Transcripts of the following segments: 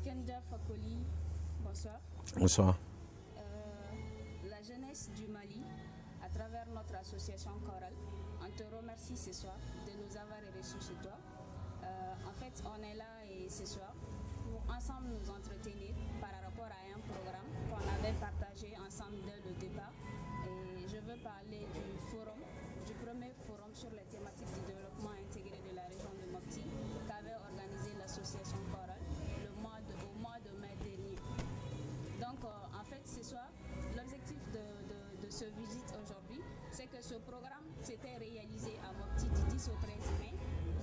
Skenda Fakoli, bonsoir. Bonsoir. La jeunesse du Mali, à travers notre association chorale, on te remercie ce soir de nous avoir reçus chez toi. En fait, on est là et ce soir pour ensemble nous entretenir par rapport à un programme qu'on avait partagé ensemble dès le départ. Et je veux parler du forum, du premier forum sur les thématiques du développement intégré de la région de Mopti qu'avait organisé l'association chorale au mois de mai dernier. Donc en fait ce soir, l'objectif de ce visite aujourd'hui, c'est que ce programme s'était réalisé à Mopti du 10 au 13 mai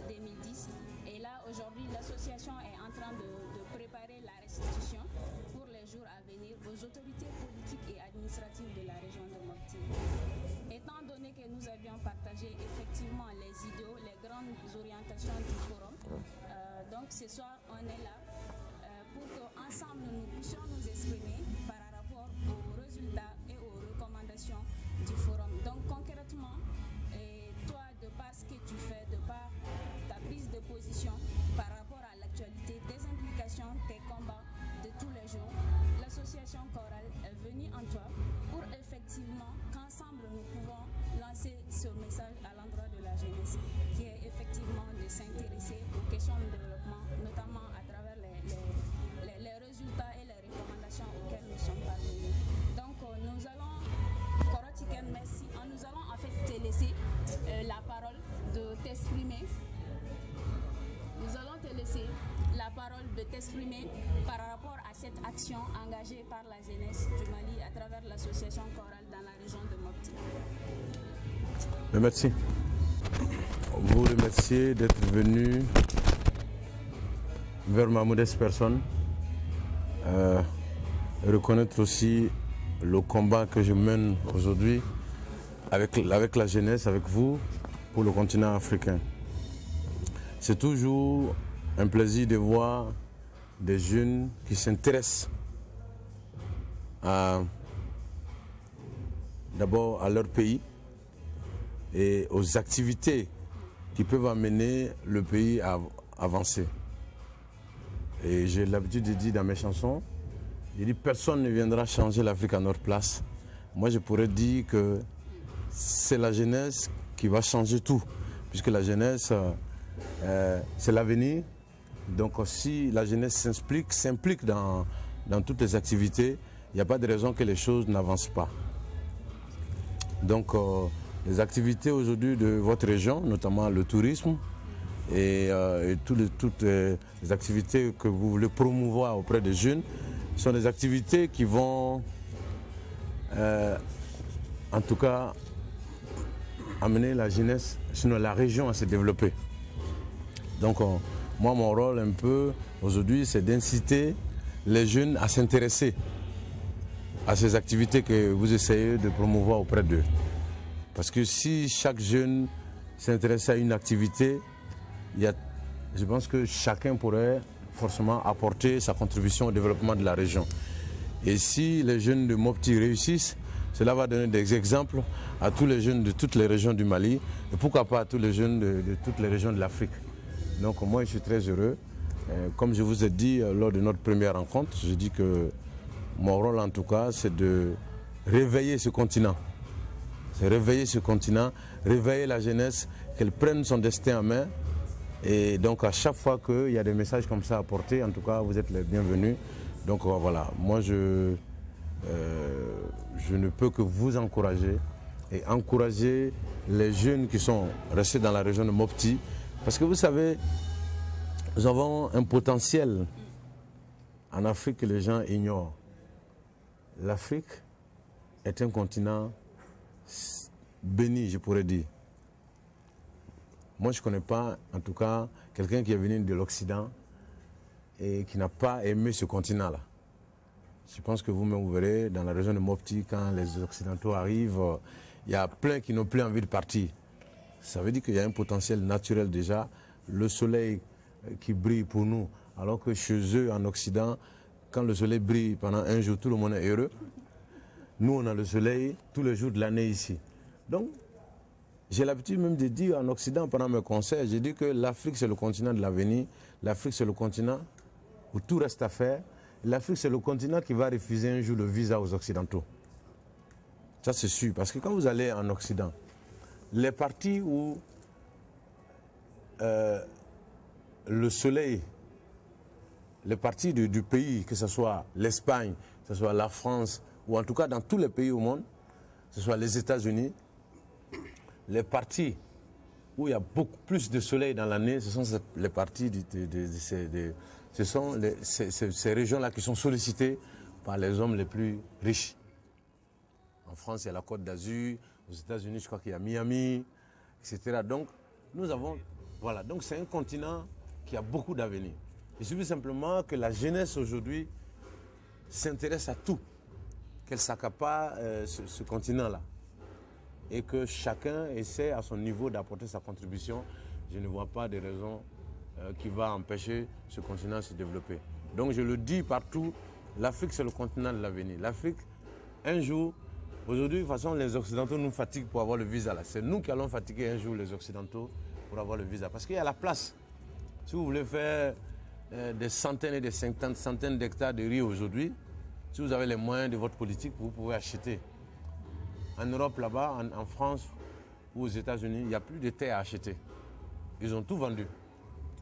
2010. Et là aujourd'hui, l'association est en train de préparer la restitution pour les jours à venir aux autorités politiques et administratives de la région de Mopti. Étant donné que nous avions partagé effectivement les idéaux, les grandes orientations du forum, donc ce soir on est là pour qu'ensemble nous puissions nous exprimer par rapport aux résultats et aux recommandations du forum. Donc concrètement, toi, de par ce que tu fais, de par ta prise de position par rapport à l'actualité, tes implications, tes combats de tous les jours, l'association chorale est venue en toi pour effectivement qu'ensemble nous pouvons lancer ce message à l'endroit de la jeunesse, qui est effectivement de s'intéresser aux questions de développement, notamment à travers les résultats et les recommandations auxquelles nous sommes parvenus. Donc nous allons, Korotiken, merci, nous allons en fait te laisser la parole de t'exprimer. Nous allons te laisser la parole de t'exprimer par rapport à cette action engagée par la jeunesse du Mali à travers l'association chorale dans la région de Mopti. Merci. Vous remercier d'être venu vers ma modeste personne. Reconnaître aussi le combat que je mène aujourd'hui avec la jeunesse, avec vous, pour le continent africain. C'est toujours un plaisir de voir des jeunes qui s'intéressent d'abord à leur pays et aux activités qui peuvent amener le pays à avancer. Et j'ai l'habitude de dire dans mes chansons, je dis personne ne viendra changer l'Afrique à notre place. Moi je pourrais dire que c'est la jeunesse qui va changer tout, puisque la jeunesse c'est l'avenir. Donc si la jeunesse s'implique dans toutes les activités, il n'y a pas de raison que les choses n'avancent pas. Donc les activités aujourd'hui de votre région, notamment le tourisme et toutes les activités que vous voulez promouvoir auprès des jeunes, sont des activités qui vont en tout cas amener la jeunesse, sinon la région, à se développer. Donc moi mon rôle un peu aujourd'hui, c'est d'inciter les jeunes à s'intéresser à ces activités que vous essayez de promouvoir auprès d'eux. Parce que si chaque jeune s'intéresse à une activité, je pense que chacun pourrait forcément apporter sa contribution au développement de la région. Et si les jeunes de Mopti réussissent, cela va donner des exemples à tous les jeunes de toutes les régions du Mali et pourquoi pas à tous les jeunes de toutes les régions de l'Afrique. Donc moi je suis très heureux. Comme je vous ai dit lors de notre première rencontre, je dis que mon rôle en tout cas c'est de réveiller ce continent. C'est réveiller ce continent, réveiller la jeunesse, qu'elle prenne son destin en main. Et donc à chaque fois qu'il y a des messages comme ça à porter, en tout cas vous êtes les bienvenus. Donc voilà, moi je ne peux que vous encourager et encourager les jeunes qui sont restés dans la région de Mopti. Parce que vous savez, nous avons un potentiel en Afrique que les gens ignorent. L'Afrique est un continent béni, je pourrais dire. Moi, je ne connais pas, en tout cas, quelqu'un qui est venu de l'Occident et qui n'a pas aimé ce continent-là. Je pense que vous-même, vous verrez, dans la région de Mopti, quand les Occidentaux arrivent, il y a plein qui n'ont plus envie de partir. Ça veut dire qu'il y a un potentiel naturel déjà. Le soleil qui brille pour nous, alors que chez eux, en Occident, quand le soleil brille pendant un jour, tout le monde est heureux. Nous, on a le soleil tous les jours de l'année ici. Donc, j'ai l'habitude même de dire en Occident, pendant mes concerts, j'ai dit que l'Afrique, c'est le continent de l'avenir. L'Afrique, c'est le continent où tout reste à faire, l'Afrique, c'est le continent qui va refuser un jour le visa aux Occidentaux. Ça, c'est sûr. Parce que quand vous allez en Occident, les parties où le soleil, les parties du pays, que ce soit l'Espagne, que ce soit la France, ou en tout cas dans tous les pays au monde, que ce soit les États-Unis, les parties où il y a beaucoup plus de soleil dans l'année, ce sont les parties ce sont ces régions-là qui sont sollicitées par les hommes les plus riches. En France, il y a la Côte d'Azur, aux États-Unis, je crois qu'il y a Miami, etc. Donc, nous avons... Voilà, donc c'est un continent qui a beaucoup d'avenir. Il suffit simplement que la jeunesse aujourd'hui s'intéresse à tout, qu'elle s'accapare ce continent-là. Et que chacun essaie à son niveau d'apporter sa contribution. Je ne vois pas de raison qui va empêcher ce continent de se développer. Donc je le dis partout, l'Afrique c'est le continent de l'avenir. L'Afrique, un jour, aujourd'hui de toute façon les Occidentaux nous fatiguent pour avoir le visa là. C'est nous qui allons fatiguer un jour les Occidentaux pour avoir le visa. Parce qu'il y a la place. Si vous voulez faire des centaines et des centaines d'hectares de riz aujourd'hui, si vous avez les moyens de votre politique, vous pouvez acheter. En Europe, là-bas, en France ou aux États-Unis, il n'y a plus de terre à acheter. Ils ont tout vendu.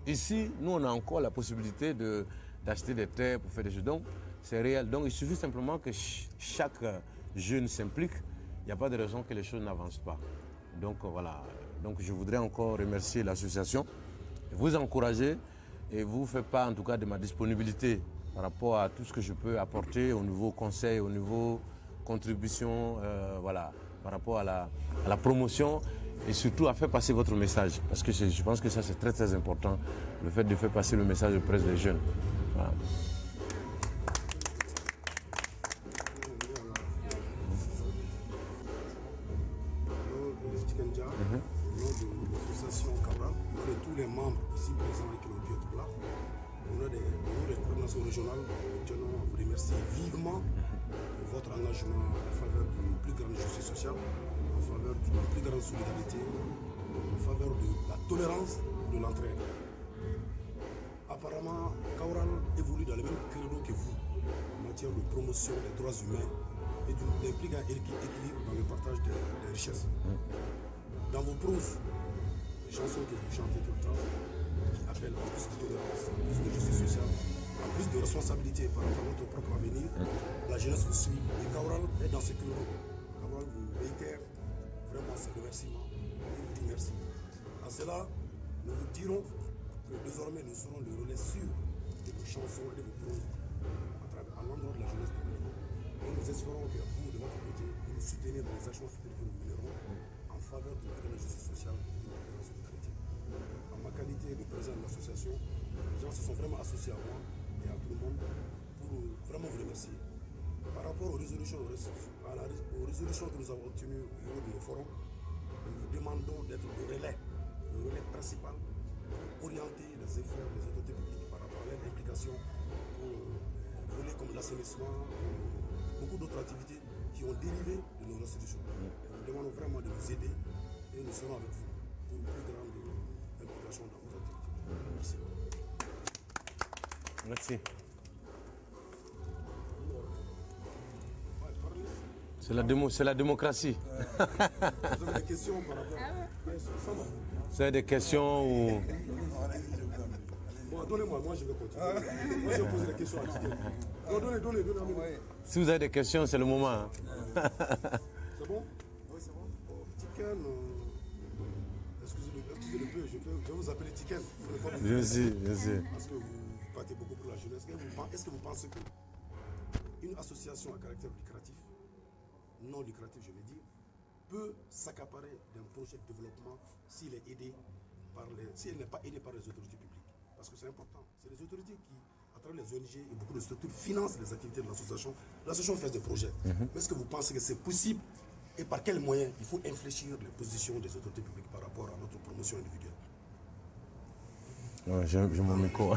Ici, nous, on a encore la possibilité d'acheter des terres pour faire des choses. Donc, c'est réel. Donc, il suffit simplement que chaque jeune s'implique. Il n'y a pas de raison que les choses n'avancent pas. Donc, voilà. Donc, je voudrais encore remercier l'association, vous encourager et vous faire part, en tout cas, de ma disponibilité par rapport à tout ce que je peux apporter au niveau conseil, au niveau contribution, voilà, par rapport à la promotion et surtout à faire passer votre message. Parce que je pense que ça c'est très très important, le fait de faire passer le message auprès des jeunes. Voilà. Au nom de l'association Cabral, au nom de tous les membres ici présents et qui ont pu être là, au nom des coordinations régionales, nous tenons à vous remercier vivement pour votre engagement en faveur d'une plus grande justice sociale, en faveur d'une plus grande solidarité, en faveur de la tolérance et de l'entraide. Apparemment, Cabral évolue dans le même credo que vous en matière de promotion des droits humains et d'un plus grand équilibre dans le partage des richesses. Dans vos proses, les chansons que vous chantez tout le temps, qui appellent à plus de tolérance, à plus de justice sociale, à plus de responsabilité par rapport à notre propre avenir, la jeunesse vous suit. Et Cabral est dans ce credo. Cabral vous réitère vraiment ses remerciements. Il vous dit merci. À cela, nous vous dirons que désormais nous serons le relais sûr de vos chansons et de vos proses à l'endroit de la jeunesse du pays. Et nous espérons que vous, de votre côté, vous nous soutenez dans les actions futures que nous mènerons en faveur de la justice sociale et de la solidarité. En ma qualité de président de l'association, les gens se sont vraiment associés à moi et à tout le monde pour vraiment vous remercier. Par rapport aux résolutions, que nous avons obtenues au niveau de nos forums, nous vous demandons d'être le relais principal pour orienter les efforts des autorités publiques par rapport à leur implication pour volets comme l'assainissement, beaucoup d'autres activités qui ont dérivé de nos institutions. Nous demandons vraiment de nous aider et nous serons avec vous pour une plus grande implication dans vos activités. Merci. Merci. C'est la démocratie. Vous avez des questions par rapport à... Vous avez des questions ou... Bon, donnez-moi, moi je vais continuer. Moi je vais poser des questions à Tiken. Non, donnez. Si vous avez des questions, c'est le moment. Hein. C'est bon? Oui, c'est bon. Tiken, excusez le peu, je vais vous appeler Tiken. Bien sûr. Parce que vous battez beaucoup pour la jeunesse. Est-ce que vous pensez qu'une association à caractère lucratif, non lucratif je veux dire, peut s'accaparer d'un projet de développement s'il est aidé si elle n'est pas aidée par les autorités publiques? Parce que c'est important. C'est les autorités qui, à travers les ONG et beaucoup de structures, financent les activités de l'association. L'association fait des projets. Mais est-ce que vous pensez que c'est possible et par quels moyens il faut infléchir les positions des autorités publiques par rapport à notre promotion individuelle? Ouais, j'ai mon micro.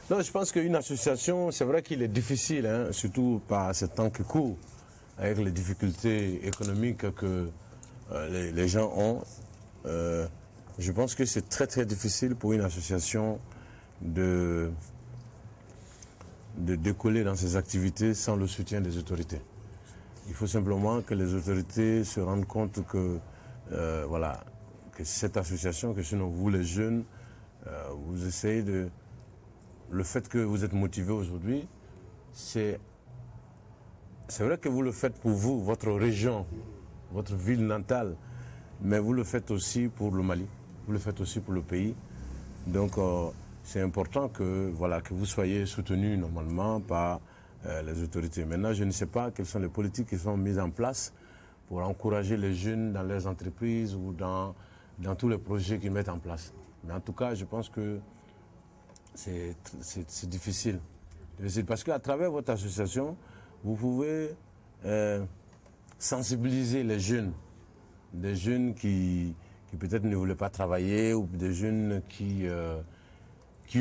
Non, je pense qu'une association, c'est vrai qu'il est difficile, hein, surtout par ce temps qui court, avec les difficultés économiques que les gens ont. Je pense que c'est très très difficile pour une association de de décoller dans ses activités sans le soutien des autorités. Il faut simplement que les autorités se rendent compte que, voilà, que cette association, que sinon vous les jeunes, vous essayez de... Le fait que vous êtes motivés aujourd'hui, c'est vrai que vous le faites pour vous, votre région, votre ville natale, mais vous le faites aussi pour le Mali, vous le faites aussi pour le pays. Donc c'est important que, voilà, que vous soyez soutenus normalement par les autorités. Maintenant, je ne sais pas quelles sont les politiques qui sont mises en place pour encourager les jeunes dans leurs entreprises ou dans tous les projets qu'ils mettent en place. Mais en tout cas, je pense que c'est difficile. Parce qu'à travers votre association, vous pouvez sensibiliser les jeunes, des jeunes qui peut-être ne voulaient pas travailler ou des jeunes qui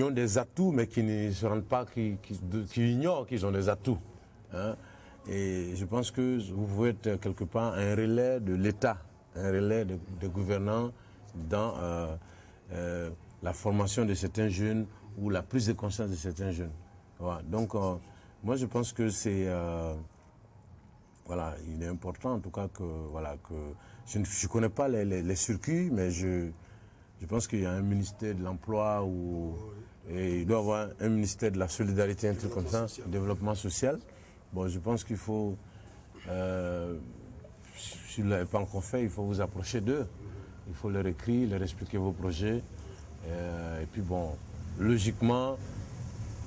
ont des atouts mais qui ne se rendent pas, qui ignorent qu'ils ont des atouts. Hein. Et je pense que vous pouvez être quelque part un relais de l'État, un relais des gouvernants dans la formation de certains jeunes ou la prise de conscience de certains jeunes. Voilà. Donc, moi, je pense que c'est... voilà, il est important, en tout cas, que... Voilà, que je ne connais pas les circuits, mais je pense qu'il y a un ministère de l'Emploi et il doit y avoir un ministère de la Solidarité, un truc comme ça, développement social. Bon, je pense qu'il faut... si vous ne l'avez pas encore fait, il faut vous approcher d'eux. Il faut leur écrire, leur expliquer vos projets. Et puis, bon... Logiquement,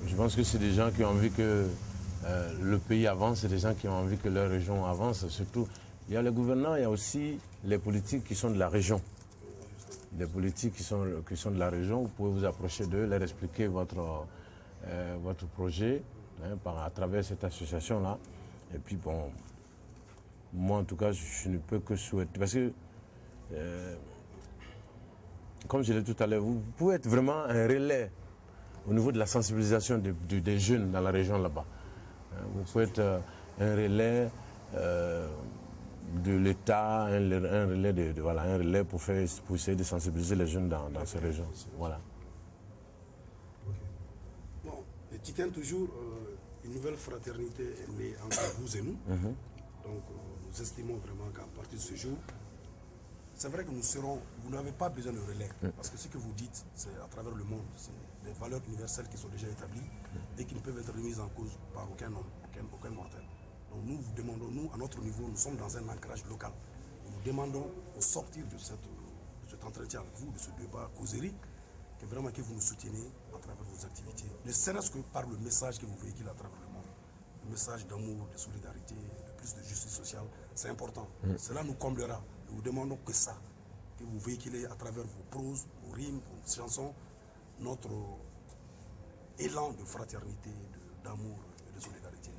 je pense que c'est des gens qui ont envie que le pays avance, c'est des gens qui ont envie que leur région avance. Surtout, il y a les gouvernants, il y a aussi les politiques qui sont de la région. Les politiques qui sont de la région, vous pouvez vous approcher d'eux, leur expliquer votre projet à travers cette association-là. Et puis, bon, moi en tout cas, je ne peux que souhaiter. Parce que, comme je l'ai dit tout à l'heure, vous pouvez être vraiment un relais au niveau de la sensibilisation des jeunes dans la région là-bas. Vous pouvez être un relais de l'État, un relais, voilà, un relais pour essayer de sensibiliser les jeunes dans ces régions. Voilà. Okay. Bon, et Tiken, toujours, une nouvelle fraternité est née entre vous et nous. Donc, nous estimons vraiment qu'à partir de ce jour, c'est vrai que vous n'avez pas besoin de relais, parce que ce que vous dites, c'est à travers le monde, c'est des valeurs universelles qui sont déjà établies et qui ne peuvent être remises en cause par aucun homme, aucun mortel. Donc nous vous demandons, nous, à notre niveau, nous sommes dans un ancrage local. Nous demandons au sortir de cet entretien avec vous, de ce débat causerie, que vraiment que vous nous souteniez à travers vos activités. Ne serait-ce que par le message que vous véhiculez à travers le monde. Le message d'amour, de solidarité, de plus de justice sociale, c'est important. Cela nous comblera. Nous demandons que ça, que vous véhiculez à travers vos proses, vos rimes, vos chansons, notre élan de fraternité, d'amour et de solidarité.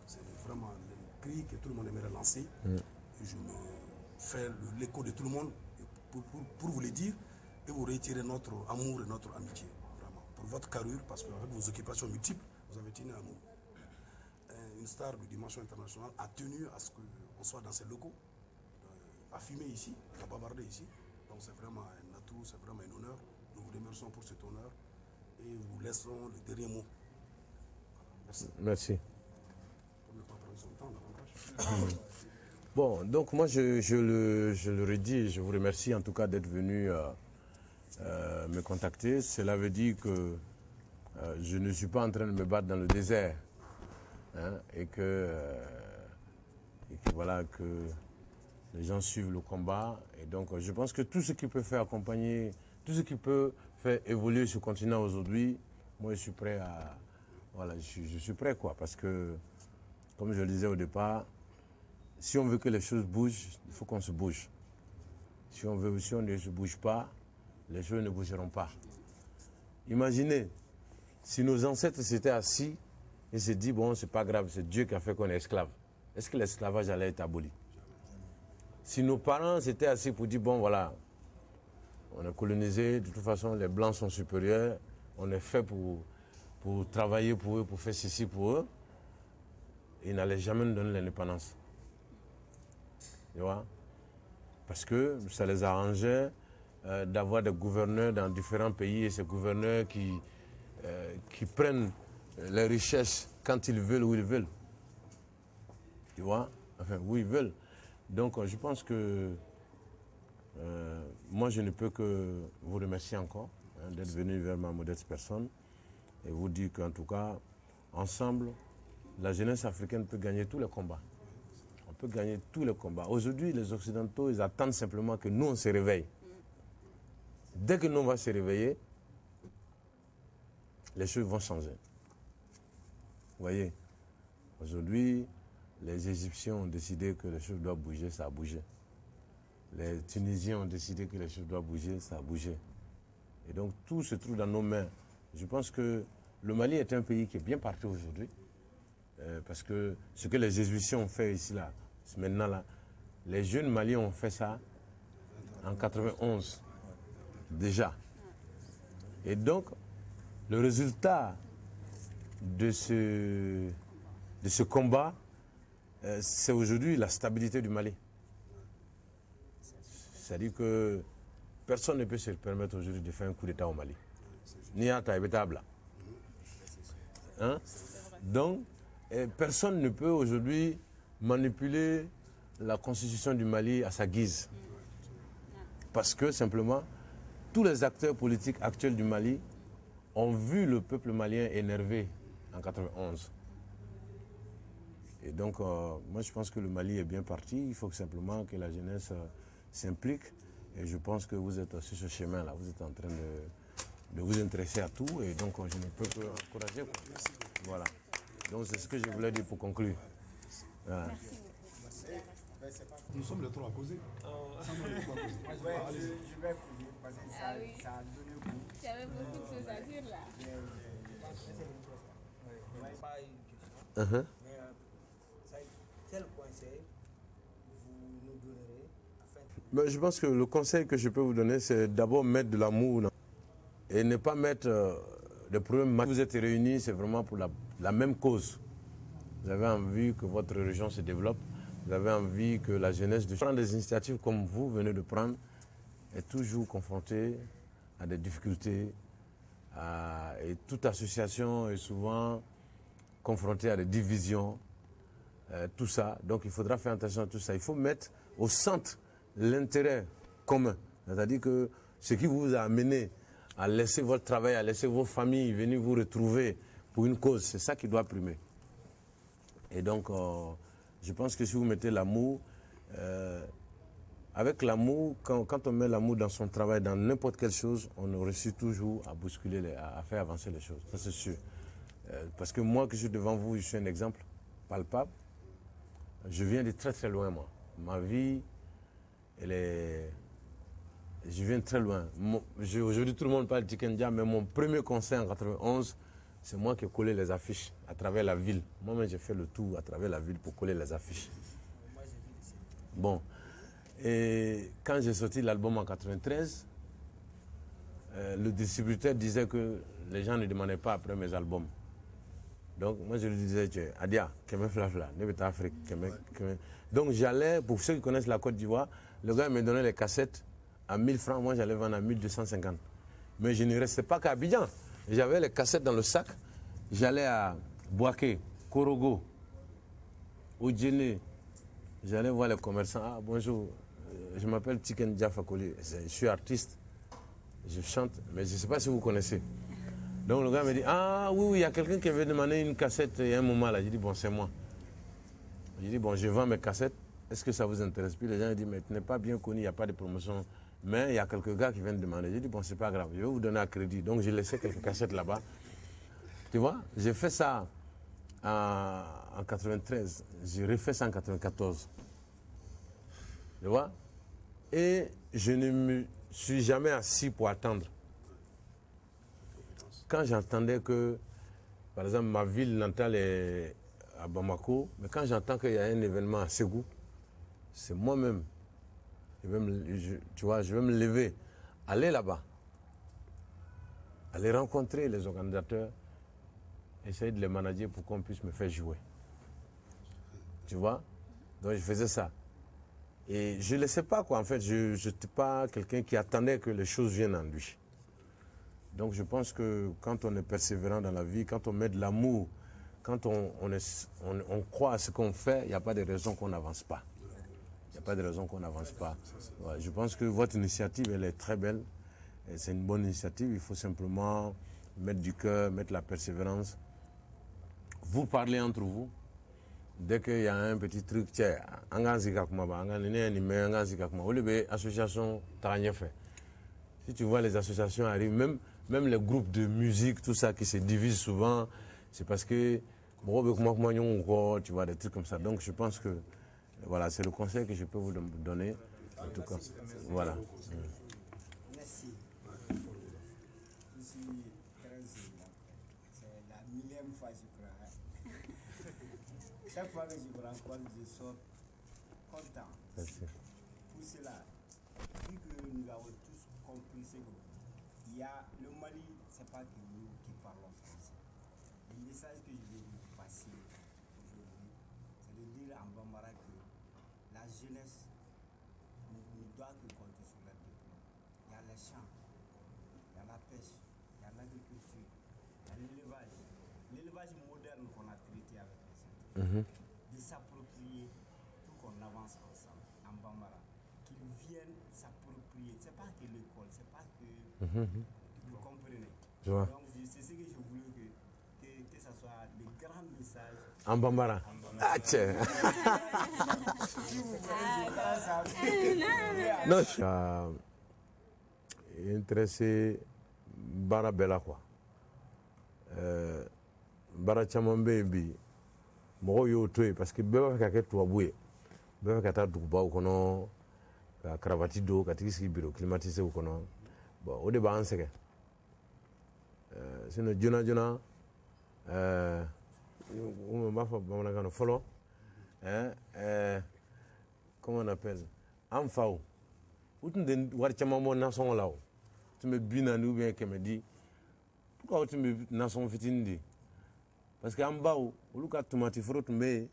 C'est vraiment le cri que tout le monde aimerait lancer. Et je me fais l'écho de tout le monde pour vous le dire et vous retirer notre amour et notre amitié. Vraiment. Pour votre carrure, parce qu'avec vos occupations multiples, vous avez tenu à nous. Une star de dimension internationale a tenu à ce qu'on soit dans ces locaux, à fumer ici, à bavarder ici. Donc c'est vraiment un atout, c'est vraiment un honneur. Nous vous remercions pour cet honneur et vous laissons le dernier mot. Merci. Merci. Pour ne pas prendre son temps davantage. Bon, donc moi je le redis, je vous remercie en tout cas d'être venu me contacter. Cela veut dire que je ne suis pas en train de me battre dans le désert. Hein, et que voilà, que les gens suivent le combat. Et donc, je pense que tout ce qui peut faire accompagner, tout ce qui peut faire évoluer ce continent aujourd'hui, moi, je suis prêt à... Voilà, je suis prêt, quoi. Parce que, comme je le disais au départ, si on veut que les choses bougent, il faut qu'on se bouge. Si on ne se bouge pas, les choses ne bougeront pas. Imaginez, si nos ancêtres s'étaient assis et se dit, bon, c'est pas grave, c'est Dieu qui a fait qu'on est esclave. Est-ce que l'esclavage allait être aboli? Si nos parents s'étaient assis pour dire, bon, voilà, on est colonisé, de toute façon, les Blancs sont supérieurs, on est fait pour travailler pour eux, pour faire ceci pour eux, ils n'allaient jamais nous donner l'indépendance. Tu vois? Parce que ça les arrangeait d'avoir des gouverneurs dans différents pays et ces gouverneurs qui prennent les richesses quand ils veulent, où ils veulent. Tu vois? Enfin, où ils veulent. Donc, je pense que moi, je ne peux que vous remercier encore d'être venu vers ma modeste personne et vous dire qu'en tout cas, ensemble, la jeunesse africaine peut gagner tous les combats. On peut gagner tous les combats. Aujourd'hui, les Occidentaux, ils attendent simplement que nous, on se réveille. Dès que nous, on va se réveiller, les choses vont changer. Vous voyez, aujourd'hui, les Égyptiens ont décidé que les choses doivent bouger, ça a bougé. Les Tunisiens ont décidé que les choses doivent bouger, ça a bougé. Et donc, tout se trouve dans nos mains. Je pense que le Mali est un pays qui est bien parti aujourd'hui. Parce que ce que les Égyptiens ont fait ici, là, maintenant, là, les jeunes Maliens ont fait ça en 91, déjà. Et donc, le résultat de ce combat, c'est aujourd'hui la stabilité du Mali. C'est-à-dire que personne ne peut se permettre aujourd'hui de faire un coup d'État au Mali. Ni à Taïbetable. Hein? Donc, personne ne peut aujourd'hui manipuler la constitution du Mali à sa guise. Parce que simplement, tous les acteurs politiques actuels du Mali ont vu le peuple malien énervé en 91. Et donc, moi je pense que le Mali est bien parti. Il faut simplement que la jeunesse s'implique. Et je pense que vous êtes sur ce chemin-là. Vous êtes en train de vous intéresser à tout. Et donc, je ne peux que encourager. Voilà. Donc, c'est ce que je voulais dire pour conclure. Voilà. Nous sommes les trois à causer. Je vais poser parce que ça a donné beaucoup. Il y avait beaucoup de choses à dire là. Je pense que c'est une question. Pas une question. Mais quel conseil vous nous donnerez afin de... Je pense que le conseil que je peux vous donner, c'est d'abord mettre de l'amour et ne pas mettre des problèmes. Vous êtes réunis, c'est vraiment pour la même cause. Vous avez envie que votre région se développe. Vous avez envie que la jeunesse prenne des initiatives comme vous venez de prendre est toujours confrontée à des difficultés. Et toute association est souvent confrontée à des divisions. Tout ça. Donc il faudra faire attention à tout ça. Il faut mettre au centre l'intérêt commun. C'est-à-dire que ce qui vous a amené à laisser votre travail, à laisser vos familles venir vous retrouver pour une cause, c'est ça qui doit primer. Et donc, je pense que si vous mettez l'amour, avec l'amour, quand on met l'amour dans son travail, dans n'importe quelle chose, on réussit toujours à bousculer, à faire avancer les choses. Ça, c'est sûr. Parce que moi, que je suis devant vous, je suis un exemple palpable. Je viens de très très loin, moi. Ma vie, elle est... Je viens de très loin. Aujourd'hui, tout le monde parle de Tikendia, mais mon premier concert en 91, c'est moi qui ai collé les affiches à travers la ville. Moi-même, j'ai fait le tour à travers la ville pour coller les affiches. Bon. Et quand j'ai sorti l'album en 93, le distributeur disait que les gens ne demandaient pas après mes albums. Donc, moi, je lui disais, Adia, Kemé Flafla, Nebeta Afrique, Kemé. Donc, j'allais, pour ceux qui connaissent la Côte d'Ivoire, le gars me donnait les cassettes à 1000 francs, moi, j'allais vendre à 1250. Mais je ne restais pas qu'à Abidjan. J'avais les cassettes dans le sac. J'allais à Boaké, Korogo, Odjene. J'allais voir les commerçants. Ah, bonjour, je m'appelle Tiken Diafakoli. Je suis artiste. Je chante, mais je ne sais pas si vous connaissez. Donc le gars me dit, ah oui, il y a quelqu'un qui veut demander une cassette il y a un moment là. J'ai dit, bon, c'est moi. J'ai dit, bon, je vends mes cassettes. Est-ce que ça vous intéresse? Puis les gens ont dit, mais tu n'es pas bien connu, il n'y a pas de promotion. Mais il y a quelques gars qui viennent demander. J'ai dit, bon, c'est pas grave, je vais vous donner un crédit. Donc j'ai laissé quelques cassettes là-bas. Tu vois, j'ai fait ça en 93. J'ai refait ça en 94. Tu vois? Et je ne me suis jamais assis pour attendre. Quand j'entendais que, par exemple, ma ville natale est à Bamako, mais quand j'entends qu'il y a un événement à Ségou, c'est moi-même. Tu vois, je vais me lever, aller là-bas, aller rencontrer les organisateurs, essayer de les manager pour qu'on puisse me faire jouer. Tu vois? Donc je faisais ça. Et je ne laissais pas, quoi. En fait, je n'étais pas quelqu'un qui attendait que les choses viennent en lui. Donc je pense que quand on est persévérant dans la vie, quand on met de l'amour, quand on croit à ce qu'on fait, il n'y a pas de raison qu'on n'avance pas. Il n'y a pas de raison qu'on n'avance pas. Ouais, je pense que votre initiative, elle est très belle. C'est une bonne initiative. Il faut simplement mettre du cœur, mettre la persévérance. Vous parlez entre vous. Dès qu'il y a un petit truc, tiens, association, si tu vois les associations arrivent, même les groupes de musique, tout ça qui se divisent souvent, c'est parce que tu vois, des trucs comme ça. Donc je pense que voilà, c'est le conseil que je peux vous donner. En tout cas, voilà. Merci. Je suis très ému. C'est la millième fois, je crois. Chaque fois que je vous rencontre, je sors content. Merci. Pour cela, vu que nous avons tous compris ce que il y a le Mali, ce n'est pas que nous qui parlons français. Le message que je vais vous passer aujourd'hui, c'est de dire en Bambara que la jeunesse ne doit que compter sur leur diplôme. Il y a les champs, il y a la pêche, il y a l'agriculture, il y a l'élevage. L'élevage moderne qu'on a traité avec les scientifiques. De s'approprier pour qu'on avance ensemble en Bambara. Qu'ils viennent s'approprier. Ce n'est pas que l'école, ce n'est pas que vous comprenez. Donc c'est ce que je voulais que ce soit le grand message. En Bambara. Ah, tiens. Non, je suis intéressé bara bela quoi. Bara chamambe bi. Mɔgɔw y'o to yen parce que bɛɛ b'a fɛ ka kɛ tubabu ye bɛɛ b'a fɛ ka taa dugubaw kɔnɔ ka karavati don ka tigi sigi bureau climatisé u kɔnɔ bon o de b'an sɛgɛn sinon joona joona n b'a fɔ bamanankan na fɔlɔ comment on appelle an faw u tun tɛ wari caman bɔ nasɔngɔ la o u tun bɛ 40 ou bien 100 di pourquoi u tun bɛ nasɔngɔ fitinin di parce que an baw olu ka tomati foro tun bɛ yen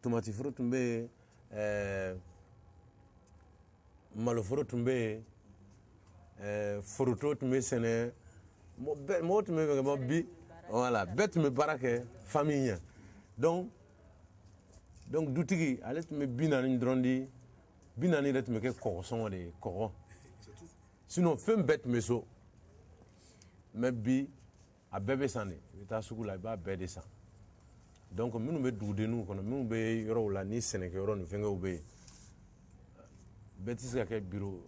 tomati foro tun bɛ yen malo foro tun bɛ yen foroto tun bɛ sɛnɛ mɔgɔ tun bɛ fɛ bi voilà bɛɛ tun bɛ baara kɛ famille ɲɛ donc dutigi ale tun bɛ 40 dɔrɔn di 40 yɛrɛ tun bɛ kɛ kɔgɔsɔngɔ de ye kɔgɔ sinon fɛn bɛɛ tun bɛ so mais bi a bɛɛ bɛ san de i bɛ taa sugu la i b'a bɛɛ de san donc minnu bɛ dugudenninw kɔnɔ minnu bɛ yɔrɔw la ni sɛnɛkɛyɔrɔ ni fɛnkɛw bɛ yen bɛɛ tɛ se ka kɛ bureau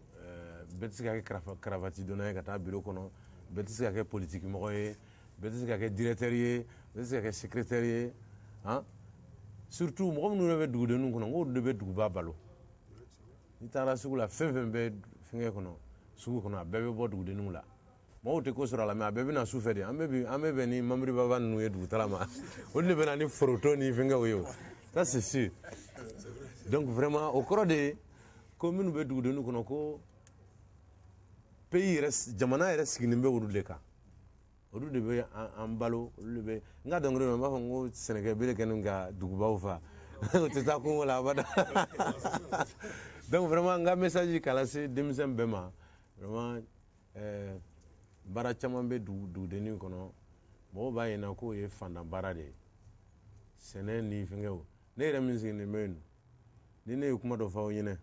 bɛɛ tɛ se ka kɛ karavati donna ye ka taa bureau kɔnɔ bɛɛ tɛ se ka kɛ politiki mɔgɔ ye bɛɛ tɛ se ka kɛ directeur ye bɛɛ tɛ se ka kɛ secrétaire ye surtout mɔgɔ minnu yɛrɛ bɛ dugudenninw kɔnɔ n k'olu de bɛ duguba balo n'i taara sugu la fɛn fɛn bɛ fɛnkɛ kɔnɔ sugu kɔnɔ a bɛɛ bɛ bɔ dugudenninw la mɔgɔw tɛ ko sɔrɔ a la mais a bɛɛ bɛ na su fɛ de an bɛ bɛn ni mamiri baba ninnu ye dugutala ma olu de bɛ na ni foroto ni fɛnkɛw ye o ça c'est sûr donc vraiment o kɔrɔ de ye ko minnu bɛ dugudenninw kɔnɔ ko pays yɛrɛ jamana yɛrɛ sigilen bɛ olu de kan olu de bɛ an balo olu de bɛ n ka dɔnkili ma n b'a fɔ n ko sɛnɛkɛ bere kɛ nin ka dugubaw fa o tɛ taa kungo la abada donc vraiment n ka message k'a lase denmisɛn bɛɛ ma vraiment baara caman bɛ dugudenninw kɔnɔ mɔgɔw b'a ɲɛna k'o ye fantan baara de ye sɛnɛ ni fɛnkɛw ne yɛrɛ min sigilen bɛ yen ni ne ye kuma dɔ fɔ aw ɲɛna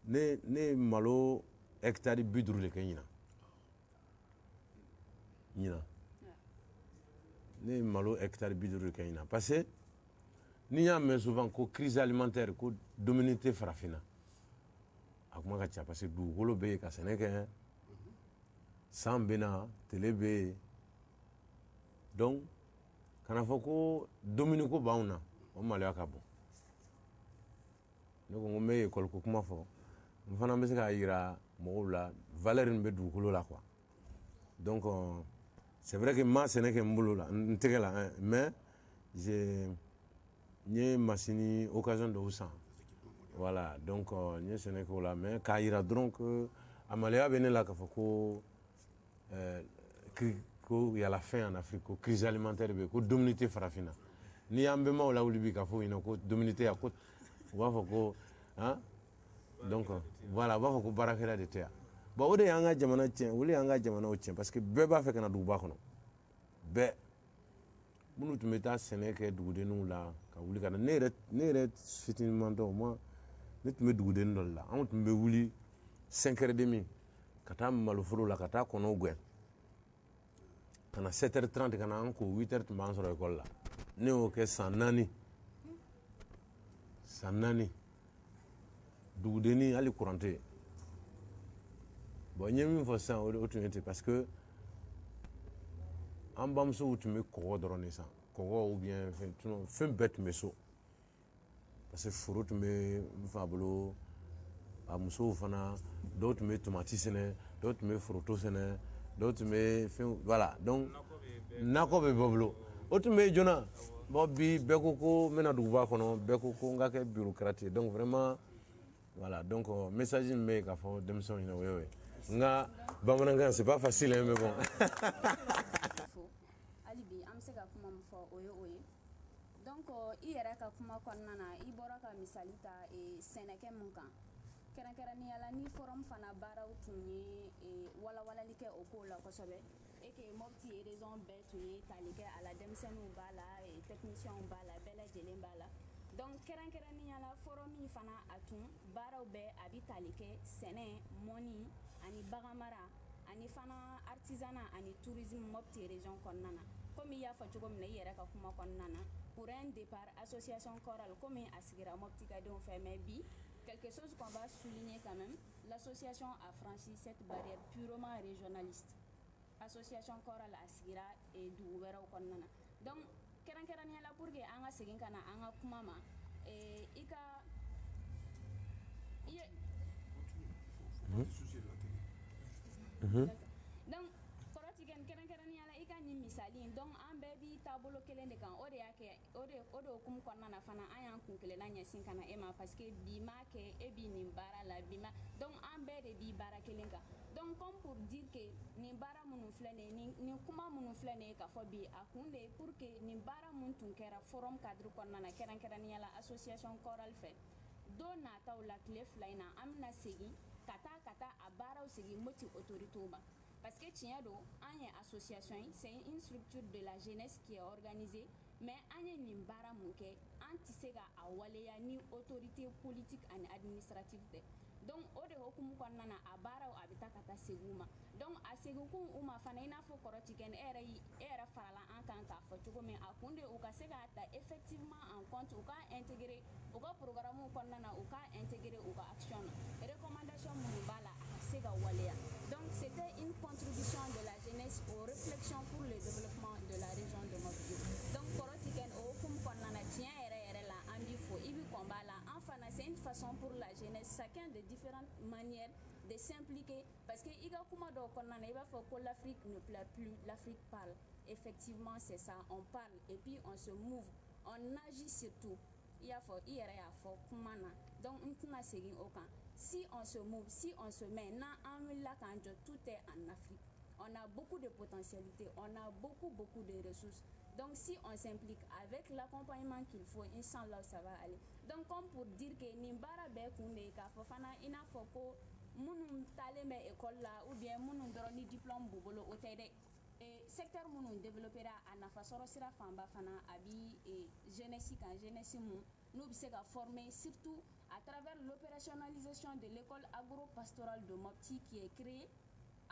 ne ye malo hectare 50 de kɛ ɲinan ne ye malo hectare 50 de kɛ ɲinan parce que n'i y'a mɛn souvent ko crise alimentaire ko dumuni tɛ farafinna a kuma ka ca parce que dugukolo bɛ yen ka sɛnɛ kɛ san bɛ na tile bɛ yen donc kana fɔ ko dumuni ko b'anw na o maloya ka bon ne ko n bɛ école ko kuma fɔ n fana bɛ se k'a jira mɔgɔw la valeur min bɛ dugukolo la quoi donc c'est vrai que n ma sɛnɛ kɛ n bolo la n tɛgɛ la mais n ye machine occasion dɔw san voilà donc n ye sɛnɛ kɛ o la mais k'a jira dɔrɔn que a maloya bɛ ne la k'a fɔ ko ko y a la faim en Afrique ko crise alimentaire bɛ yen ko dumuni tɛ farafinna n'i y'an bɛnbaw lawuli bi k'a fɔ o ɲɛna ko dumuni tɛ yan ko u b'a fɔ ko donc voilà u b'a fɔ ko baarakɛla de tɛ yan bon o de y'an ka jamana tiɲɛ olu y'an ka jamanaw tiɲɛ parce que bɛɛ b'a fɛ ka na duguba kɔnɔ bɛɛ minnu tun bɛ taa sɛnɛ kɛ dugudenninw la ka wuli ka na ne yɛrɛ fitinimatɔ moi ne tun bɛ dugudennin dɔ de la anw tun bɛ wuli 5h30 ka taa maloforo la ka taa kɔnɔw gɛn ka na 7h30 ka na an ko 8h tun b'an sɔrɔ ekɔli la ne y'o kɛ san 4 dugudennin hali courant tɛ yen bon n ye min fɔ sisan o tun ye ten parce que an bamusow tun bɛ kɔgɔ dɔrɔn de san kɔgɔ ou bien fɛn bɛɛ tun bɛ so parce que foro tun bɛ n fa bolo a musow fana dɔw tun bɛ tomati sɛnɛ dɔw tun bɛ foronto sɛnɛ dɔw tun bɛ fɛn voilà donc nakɔ bɛ bɛɛ bolo o tun bɛ joona bon bi bɛɛ ko ko n bɛna duguba kɔnɔ bɛɛ ko ko n ka kɛ bureaucrate donc vraiment voilà donc message min bɛ yen k'a fɔ denmisɛnw ɲɛna o y'o ye nka bamanankan c'est pas facile hein mais bon hali bi an bɛ se ka kuma min fɔ o ye o ye donc i yɛrɛ ka kuma kɔnɔna na i bɔra ka misali ta sɛnɛkɛ mun kan kɛrɛnkɛrɛnnenya la ni forum fana baaraw tun ye walawalali kɛ o ko la kosɛbɛ et que Mopti raison bɛɛ tun ye tali kɛ a la denmisɛnninw b'a la techniciens b'a la bɛɛ lajɛlen b'a la donc kɛrɛnkɛrɛnnenya la forum min fana a tun baaraw bɛɛ a bɛ tali kɛ sɛnɛ mɔni ani baganmara ani fana artisanat ani tourisme Mopti région kɔnɔna na comme i y'a fɔ cogo min na i yɛrɛ ka kuma kɔnɔna na pour un départ association chorale comme a sigira Mopti ka denw fɛ mais bi quelque chose qu'on va souligner quand même, l'association a franchi cette barrière purement régionaliste. Association chorale a sigira et du wɛrɛw kɔnɔna na donc kɛrɛnkɛrɛnnenya la pour que an ka segin ka na an ka kuma ma i ka donc kɔrɔ ti kɛ kɛrɛnkɛrɛnnenya la i ka nin misali in donc an bɛɛ bi taabolo kelen de kan o de y'a kɛ o de hukumu kɔnɔna na fana an y'an kun kelenna ɲɛsin ka na e ma parce que bi m'a kɛ e bi nin baara la bi ma donc an bɛɛ de bi baara kelen kan donc comme pour dire que nin baara minnu filɛ nin ye nin kuma minnu filɛ nin ye k'a fɔ bi a kun de ye pour que nin baara mun tun kɛra forum cadre kɔnɔna na kɛrɛnkɛrɛnnenya la association chorale fɛ don nataw la tile fila in na an bɛna segin ka taa a baaraw segin Mopti autorités ma parce que tiɲɛ don an ye association ye c'est une structure de la jeunesse qui est organisée mais an ye nin baara mun kɛ an tɛ se ka a waleya ni autorité politique ani administrative tɛ donc o de hukumu kɔnɔna na a baaraw a bɛ taa ka taa segin u ma donc a seginkun u ma fana i n'a fɔ kɔrɔ ti kɛ ni e yɛrɛ farala an kan k'a fɔ cogo min a kun de u ka se k'a ta effectivement en compte u k'a intégrer u ka programme kɔnɔna na u k'a intégrer u ka action na recommandation minnu b'a la a ka se ka waleya donc c'était une contribution de la jeunesse aux réflexions pour le développement de la région de Mopti donc kɔrɔ ti kɛ o hukumu kɔnɔna na tiɲɛ yɛrɛ la an b'i fo i bi combat la an fana c'est une façon pour la jeunesse chacun de différentes manières de s'impliquer parce que i ka kuma dɔw kɔnɔna na i b'a fɔ ko l'Afrique ne pleure plus l'Afrique parle effectivement c'est ça on parle et puis on se move on agit surtout i y'a fɔ i yɛrɛ y'a fɔ kuma na donc n tɛna segin o kan si on se move si on se met n'an wulila k'an jɔ tout est en Afrique on a beaucoup de potentialités on a beaucoup de ressources donc si on s'implique avec l'accompagnement qu'il faut inchallah ça va aller donc comme pour dire que nin baara bɛɛ kun de ye k'a fɔ fana i n'a fɔ ko minnu taalen bɛ école la ou bien minnu dɔrɔn ni diplôme b'u bolo o tɛ dɛ secteur minnu développera a nafasɔrɔ sira fanba fana a bi jeunesse kan jeunesse mun n'u bɛ se ka former surtout à travers l'opérationnalisation de l'école agro-pastorale de Mopti qui est créée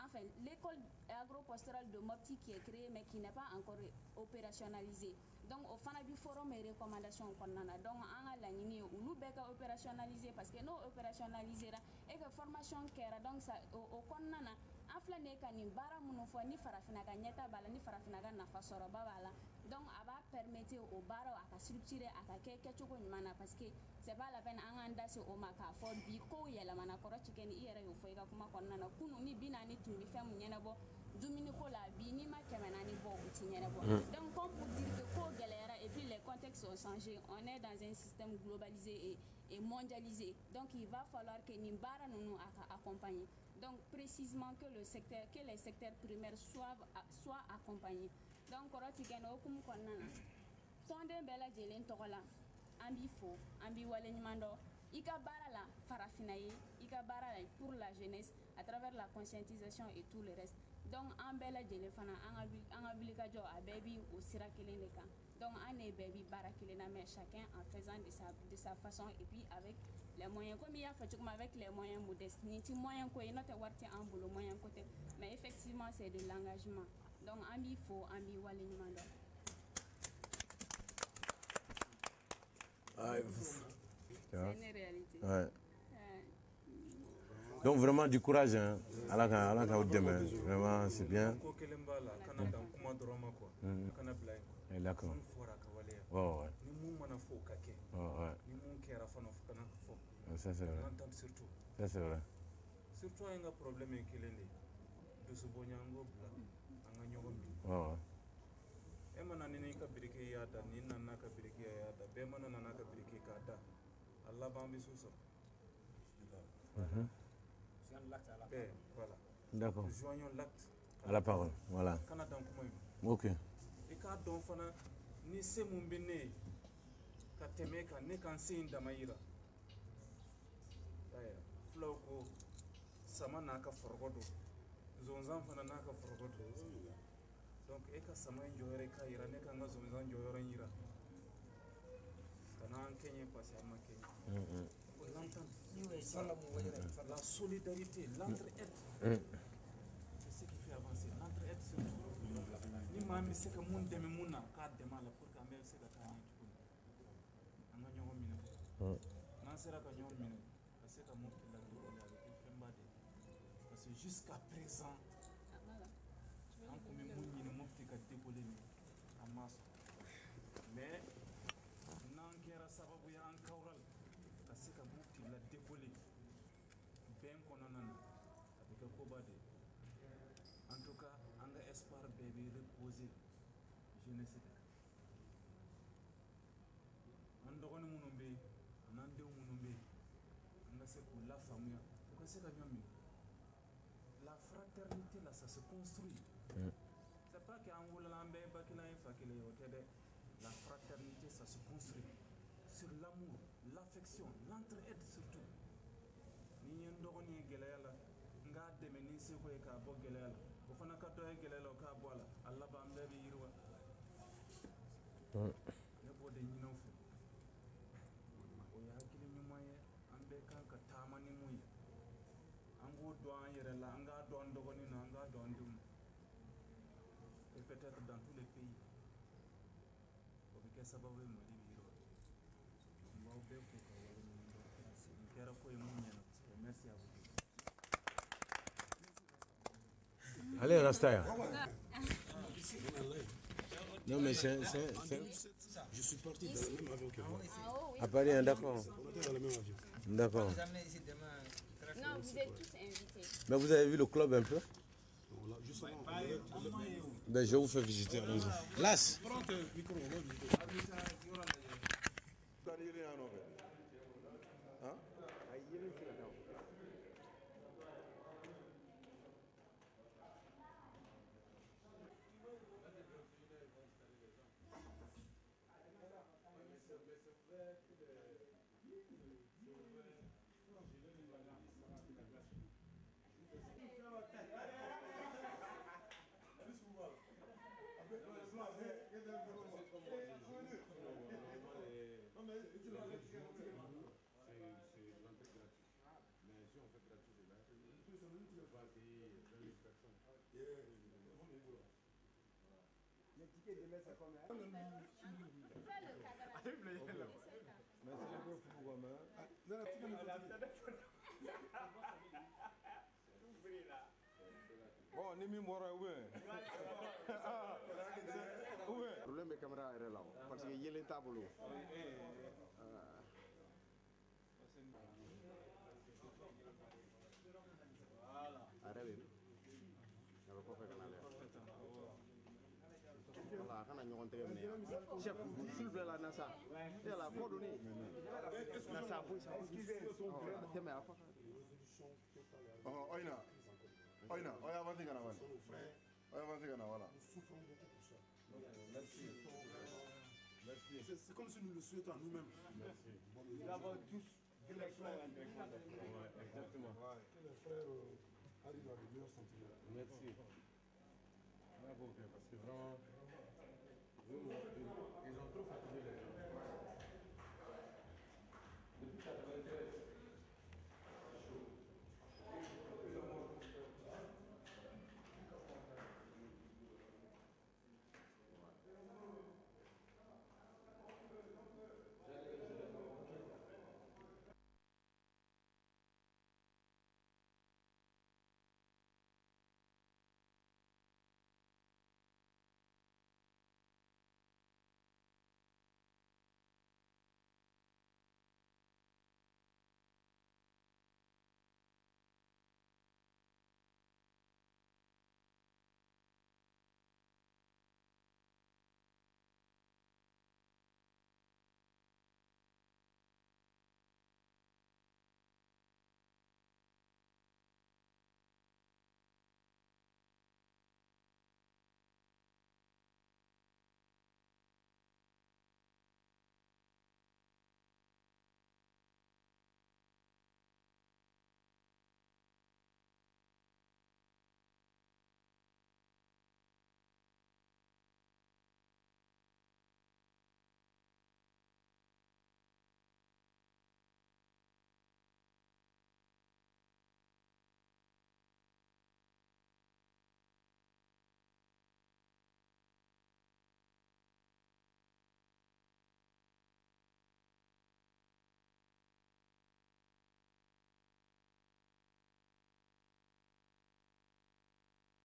enfin l'école agro-pastorale de Mopti qui est créée mais qui n'est pas encore opérationnalisée donc au fana bi forum et recommandation kɔnɔna na donc an ka laɲini ye olu bɛɛ ka opérationnaliser parce que n'o opérationnalisera et que formation kɛra donc ça o kɔnɔna na an filɛ nin ye ka nin baara minnu fɔ ni farafinna ka ɲɛta b'a la ni farafinna ka nafasɔrɔba b'a la donc a b'a permettre o baaraw a ka structurer a ka kɛ kɛcogo ɲuman na parce que c'est pas la peine an k'an da se o ma k'a fɔ bi kow yɛlɛmana kɔrɔ ti kɛ ni i yɛrɛ y'o fɔ i ka kuma kɔnɔna na kunun ni 40 tun bɛ fɛn mun ɲɛnabɔ dumuni ko la bi n'i ma 400 bɔ o ti ɲɛnabɔ donc comme pour dire que ko gɛlɛyara et puis les contextes ont changé on est dans un système globalisé et mondialisé donc il va falloir que nin baara ninnu a ka accompagner donc précisément que les secteurs primaires soient accompagnés donc kɔrɔ ti kɛ ni hukumu kɔnɔna na tɔnden bɛɛ lajɛlen tɔgɔ la an b'i fo an b'i waleɲuman dɔn i ka baara la farafinna ye i pour la jeunesse à travers la conscientisation et tout le reste. Donc en bel téléphone en application à baby au sirakeleka. Donc on est baby barakelena mais chacun en faisant de sa façon et puis avec les moyens comme il y a fait avec les moyens modestes. Ni ti moyens quoi notre warti en boulot moyen côté mais effectivement c'est de l'engagement. Donc il faut ambi walignement. C'est une réalité. Ouais. Donc vraiment du courage, hein. Vraiment c'est bien. D'accord. Oh, ouais. Oh, ouais. Ça c'est vrai. Ça c'est vrai. Surtout il y a un problème qui est de ce bonyango Oh, ouais. Emana nini ka birike yada ni nana ka birike yada be mana nana ka birike kada Allah bambi suso voilà D'accord. joignons l'acte À la parole, voilà. kana dan kuma Ok. e ka don fana ni se mun be ne ka teme ka ne kan se inda mayira aya flow ko sama na ka forgodo zonzan fana na ka forgodo donc e ka sama njoyore ka ira ne kan ga zonzan njoyore ira kana an kenye passe amma kenye la solidarité, l'entraide, c'est ce qui fait avancer. L'entraide, c'est tout. Ni mami se ka mun demi muna ka dema la pour ka mel se ka ka ni tukun. Anga nyogo mina. Nan sera ka nyogo mina. Ka se ka mun la do la avec femba de. Parce que jusqu'à présent, an ko mi mun ni mufti ka débole ni amas. Mais nan kera sababu ya an kawral ka se ka mufti la débole. Ben kononana avec Kobade. En tout cas, on a espoir bébé reposer jeunesse. On doit nous nommer, on a deux nommer, on a ce pour la famille. Pourquoi c'est la même? La fraternité là, ça se construit. C'est pas qu'en voulant l'embêter, pas qu'il a un fakile au télé. La fraternité, ça se construit sur l'amour, l'affection, l'entraide surtout. Ni ndoko ni gelela nga deme ni se ko e ka bo gelela o fana ka do e gelela ka bola Allah ba ambe bi yirwa ne bo de nyino fu o ya kili ni moye ambe kan ka tamani muy ango do an yere la anga do ndoko ni na anga do ndum et peut-être dans tous les pays o bi ke sababu mo di yirwa mo be ko ka wala mo do ni kera ko e mo nyana. Merci à vous. Allez, Rastaya. Non, mais c'est... Je suis parti dans le même avion que moi. À Paris, hein, d'accord. On était dans le même avion. D'accord. Non, vous êtes tous invités. Mais vous avez vu le club un peu? Non, là, justement, Ben, je vous fais visiter. Las. prends le micro, on va visiter. Bon, ni min bɔra ou bien problème bɛ caméra yɛrɛ la parce que yelen t'a bolo a yɛrɛ bɛ a bɛ kɔfɛ ka na lajɛ voilà a kana ɲɔgɔn tɛgɛ minɛ chef s'il vous plaît la nasa yala kɔ doni nasa boyi sa tɛmɛ a fa Oina, oina, oya avancer kana wala. Oya avancer kana wala. C'est comme si nous le souhaitons à nous-mêmes. Merci. Nous avons tous Que les frères arrivent dans les meilleurs sentiments. Merci. Bravo, parce que vraiment,